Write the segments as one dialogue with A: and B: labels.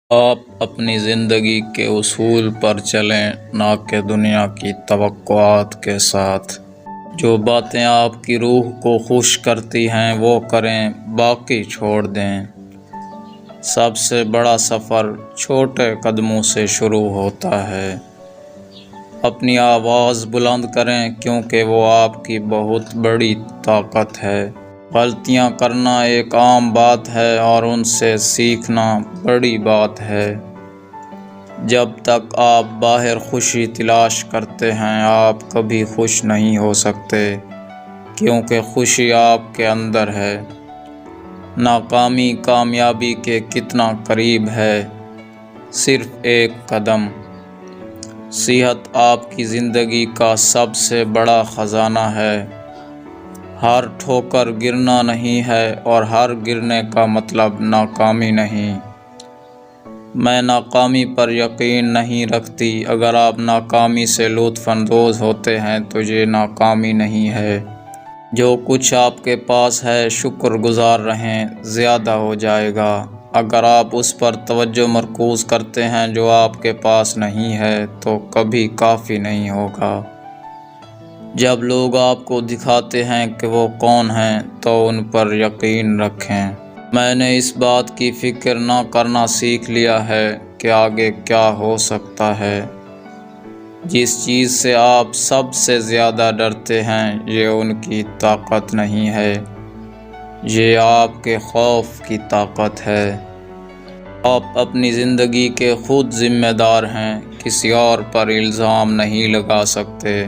A: آپ اپنی زندگی کے اصول پر چلیں، نہ کہ دنیا کی توقعات کے ساتھ۔ جو باتیں آپ کی روح کو خوش کرتی ہیں وہ کریں، باقی چھوڑ دیں۔ سب سے بڑا سفر چھوٹے قدموں سے شروع ہوتا ہے۔ اپنی آواز بلند کریں، کیونکہ وہ آپ کی بہت بڑی طاقت ہے۔ غلطیاں کرنا ایک عام بات ہے اور ان سے سیکھنا بڑی بات ہے۔ جب تک آپ باہر خوشی تلاش کرتے ہیں، آپ کبھی خوش نہیں ہو سکتے، کیونکہ خوشی آپ کے اندر ہے۔ ناکامی کامیابی کے کتنا قریب ہے؟ صرف ایک قدم۔ صحت آپ کی زندگی کا سب سے بڑا خزانہ ہے۔ ہر ٹھوکر گرنا نہیں ہے، اور ہر گرنے کا مطلب ناکامی نہیں۔ میں ناکامی پر یقین نہیں رکھتی۔ اگر آپ ناکامی سے لطف اندوز ہوتے ہیں تو یہ ناکامی نہیں ہے۔ جو کچھ آپ کے پاس ہے، شکر گزار رہیں، زیادہ ہو جائے گا۔ اگر آپ اس پر توجہ مرکوز کرتے ہیں جو آپ کے پاس نہیں ہے، تو کبھی کافی نہیں ہوگا۔ جب لوگ آپ کو دکھاتے ہیں کہ وہ کون ہیں، تو ان پر یقین رکھیں۔ میں نے اس بات کی فکر نہ کرنا سیکھ لیا ہے کہ آگے کیا ہو سکتا ہے۔ جس چیز سے آپ سب سے زیادہ ڈرتے ہیں، یہ ان کی طاقت نہیں ہے، یہ آپ کے خوف کی طاقت ہے۔ آپ اپنی زندگی کے خود ذمہ دار ہیں، کسی اور پر الزام نہیں لگا سکتے۔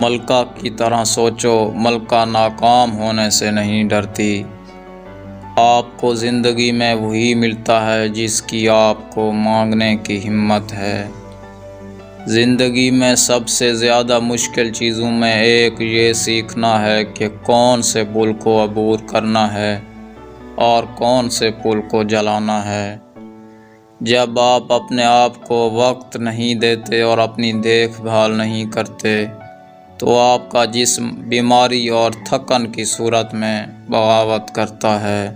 A: ملکہ کی طرح سوچو، ملکہ ناکام ہونے سے نہیں ڈرتی۔ آپ کو زندگی میں وہی ملتا ہے جس کی آپ کو مانگنے کی ہمت ہے۔ زندگی میں سب سے زیادہ مشکل چیزوں میں ایک یہ سیکھنا ہے کہ کون سے پل کو عبور کرنا ہے اور کون سے پل کو جلانا ہے۔ جب آپ اپنے آپ کو وقت نہیں دیتے اور اپنی دیکھ بھال نہیں کرتے، تو آپ کا جسم بیماری اور تھکن کی صورت میں بغاوت کرتا ہے۔